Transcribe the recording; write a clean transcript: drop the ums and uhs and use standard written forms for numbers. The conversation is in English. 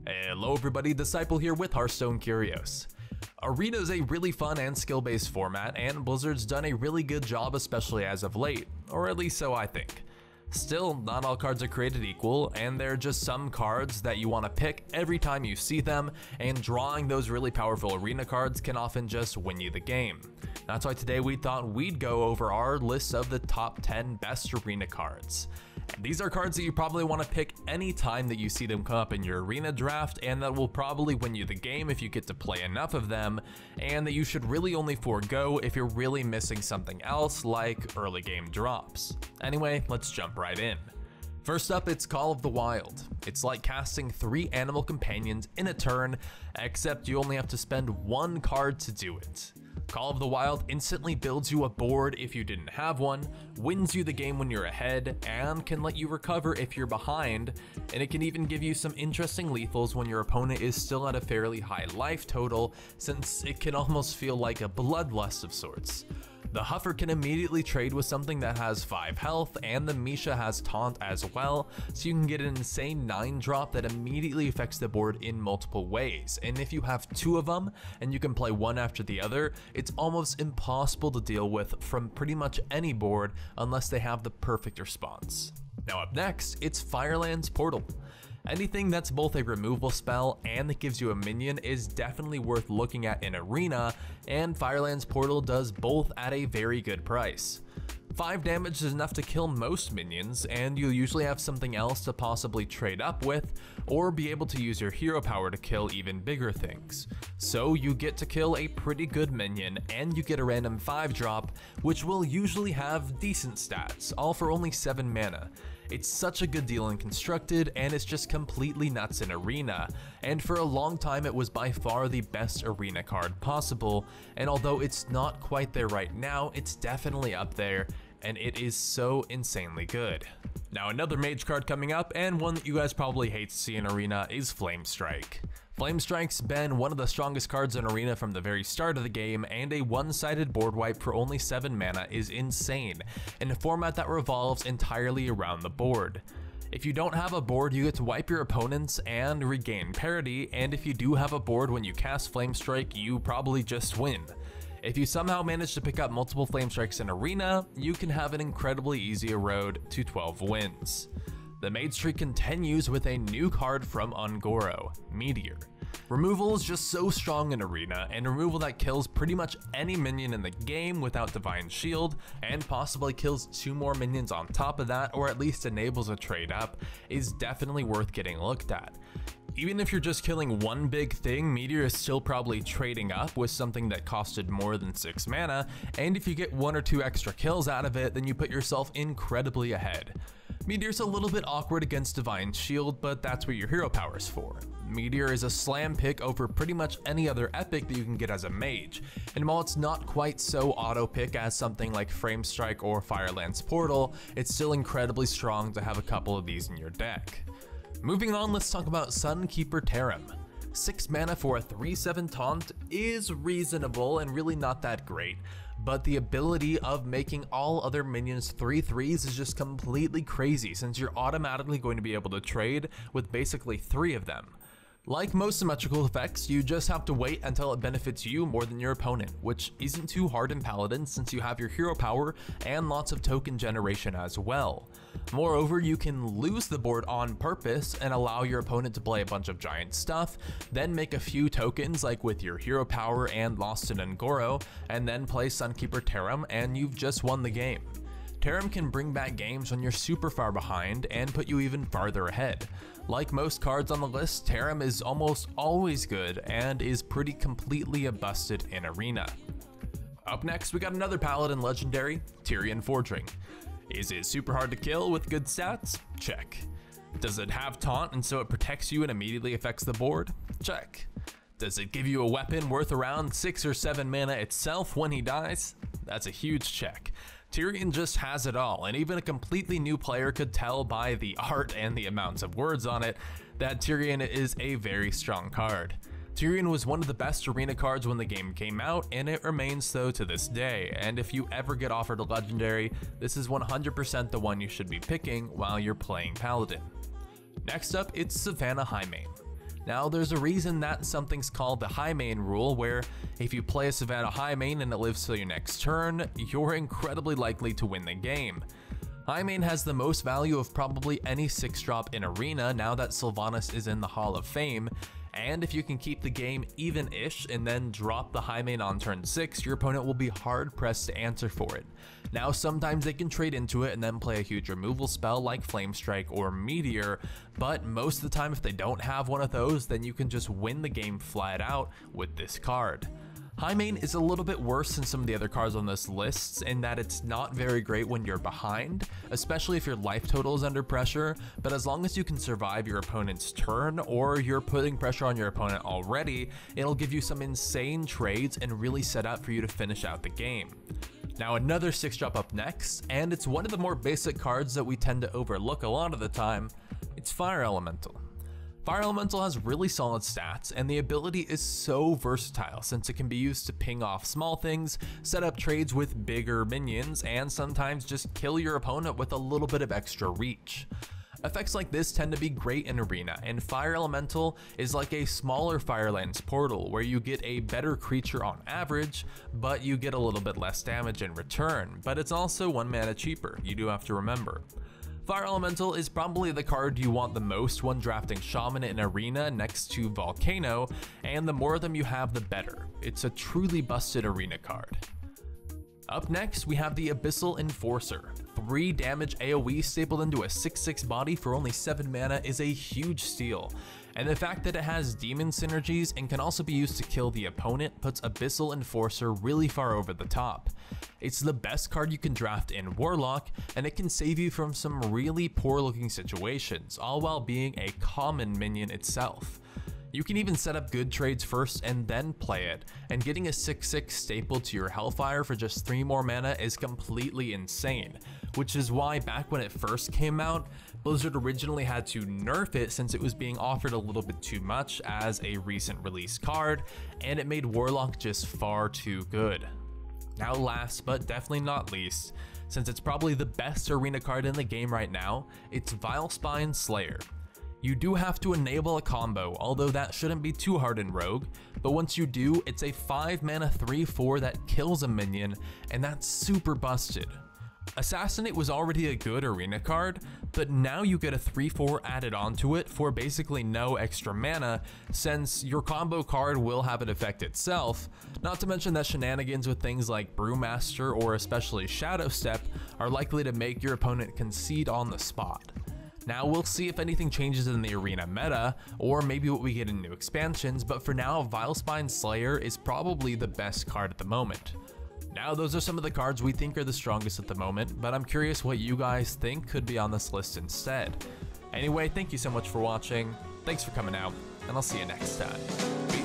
Hello everybody, Disciple here with Hearthstone Curios. Arena is a really fun and skill-based format, and Blizzard's done a really good job, especially as of late, or at least so I think. Still, not all cards are created equal, and there are just some cards that you want to pick every time you see them, and drawing those really powerful Arena cards can often just win you the game. That's why today we thought we'd go over our list of the top 10 best Arena cards. These are cards that you probably want to pick any time that you see them come up in your Arena draft, and that will probably win you the game if you get to play enough of them, and that you should really only forego if you're really missing something else like early game drops. Anyway, let's jump right in. First up, it's Call of the Wild. It's like casting 3 animal companions in a turn, except you only have to spend 1 card to do it. Call of the Wild instantly builds you a board if you didn't have one, wins you the game when you're ahead, and can let you recover if you're behind, and it can even give you some interesting lethals when your opponent is still at a fairly high life total, since it can almost feel like a bloodlust of sorts. The Huffer can immediately trade with something that has 5 health, and the Misha has taunt as well, so you can get an insane 9 drop that immediately affects the board in multiple ways, and if you have 2 of them, and you can play one after the other, it's almost impossible to deal with from pretty much any board unless they have the perfect response. Now up next, it's Fireland's Portal. Anything that's both a removal spell and that gives you a minion is definitely worth looking at in Arena, and Fireland's Portal does both at a very good price. 5 damage is enough to kill most minions, and you'll usually have something else to possibly trade up with, or be able to use your hero power to kill even bigger things. So you get to kill a pretty good minion, and you get a random 5 drop, which will usually have decent stats, all for only 7 mana. It's such a good deal in Constructed, and it's just completely nuts in Arena, and for a long time it was by far the best Arena card possible, and although it's not quite there right now, it's definitely up there, and it is so insanely good. Now another mage card coming up, and one that you guys probably hate to see in Arena, is Flame Strike. Flame Strike's been one of the strongest cards in Arena from the very start of the game, and a one-sided board wipe for only 7 mana is insane, in a format that revolves entirely around the board. If you don't have a board, you get to wipe your opponents and regain parity, and if you do have a board when you cast Flame Strike, you probably just win. If you somehow manage to pick up multiple Flame Strikes in Arena, you can have an incredibly easy road to 12 wins. The mage streak continues with a new card from Ungoro, Meteor. Removal is just so strong in Arena, and removal that kills pretty much any minion in the game without Divine Shield, and possibly kills 2 more minions on top of that, or at least enables a trade up, is definitely worth getting looked at. Even if you're just killing one big thing, Meteor is still probably trading up with something that costed more than 6 mana, and if you get 1 or 2 extra kills out of it, then you put yourself incredibly ahead. Meteor's a little bit awkward against Divine Shield, but that's what your hero power is for. Meteor is a slam pick over pretty much any other epic that you can get as a mage, and while it's not quite so auto pick as something like Flame Strike or Fireland's Portal, it's still incredibly strong to have a couple of these in your deck. Moving on, let's talk about Sunkeeper Terram. 6 mana for a 3/7 taunt is reasonable and really not that great, but the ability of making all other minions 3/3s is just completely crazy, since you're automatically going to be able to trade with basically 3 of them. Like most symmetrical effects, you just have to wait until it benefits you more than your opponent, which isn't too hard in Paladin since you have your hero power and lots of token generation as well. Moreover, you can lose the board on purpose and allow your opponent to play a bunch of giant stuff, then make a few tokens like with your hero power and Lost in Ungoro, and then play Sunkeeper Terram, and you've just won the game. Terram can bring back games when you're super far behind and put you even farther ahead. Like most cards on the list, Terram is almost always good and is pretty completely busted in Arena. Up next, we got another Paladin legendary, Tyrion Forging. Is it super hard to kill with good stats? Check. Does it have taunt and so it protects you and immediately affects the board? Check. Does it give you a weapon worth around 6 or 7 mana itself when he dies? That's a huge check. Tyrion just has it all, and even a completely new player could tell by the art and the amounts of words on it that Tyrion is a very strong card. Tyrion was one of the best Arena cards when the game came out, and it remains so to this day, and if you ever get offered a legendary, this is 100% the one you should be picking while you're playing Paladin. Next up, it's Sylvanas Highmane. Now there's a reason that something's called the Highmane rule, where if you play a Sylvanas Highmane and it lives till your next turn, you're incredibly likely to win the game. Highmane has the most value of probably any 6-drop in Arena now that Sylvanas is in the Hall of Fame, and if you can keep the game even-ish and then drop the Highmane on turn 6, your opponent will be hard-pressed to answer for it. Now sometimes they can trade into it and then play a huge removal spell like Flame Strike or Meteor, but most of the time if they don't have one of those, then you can just win the game flat out with this card. Highmane is a little bit worse than some of the other cards on this list in that it's not very great when you're behind, especially if your life total is under pressure, but as long as you can survive your opponent's turn or you're putting pressure on your opponent already, it'll give you some insane trades and really set up for you to finish out the game. Now another 6-drop up next, and it's one of the more basic cards that we tend to overlook a lot of the time. It's Fire Elemental. Fire Elemental has really solid stats, and the ability is so versatile since it can be used to ping off small things, set up trades with bigger minions, and sometimes just kill your opponent with a little bit of extra reach. Effects like this tend to be great in Arena, and Fire Elemental is like a smaller Firelands portal where you get a better creature on average, but you get a little bit less damage in return, but it's also 1 mana cheaper, you do have to remember. Fire Elemental is probably the card you want the most when drafting Shaman in Arena next to Volcano, and the more of them you have the better. It's a truly busted Arena card. Up next, we have the Abyssal Enforcer. 3 damage AoE stapled into a 6/6 body for only 7 mana is a huge steal, and the fact that it has demon synergies and can also be used to kill the opponent puts Abyssal Enforcer really far over the top. It's the best card you can draft in Warlock, and it can save you from some really poor looking situations, all while being a common minion itself. You can even set up good trades first and then play it, and getting a 6/6 stapled to your Hellfire for just 3 more mana is completely insane, which is why back when it first came out, Blizzard originally had to nerf it since it was being offered a little bit too much as a recent release card, and it made Warlock just far too good. Now last but definitely not least, since it's probably the best Arena card in the game right now, it's Vilespine Slayer. You do have to enable a combo, although that shouldn't be too hard in Rogue, but once you do, it's a 5 mana 3/4 that kills a minion, and that's super busted. Assassinate was already a good Arena card, but now you get a 3/4 added onto it for basically no extra mana, since your combo card will have an effect itself, not to mention that shenanigans with things like Brewmaster or especially Shadow Step are likely to make your opponent concede on the spot. Now we'll see if anything changes in the Arena meta, or maybe what we get in new expansions, but for now, Vilespine Slayer is probably the best card at the moment. Now those are some of the cards we think are the strongest at the moment, but I'm curious what you guys think could be on this list instead. Anyway, thank you so much for watching, thanks for coming out, and I'll see you next time. Peace.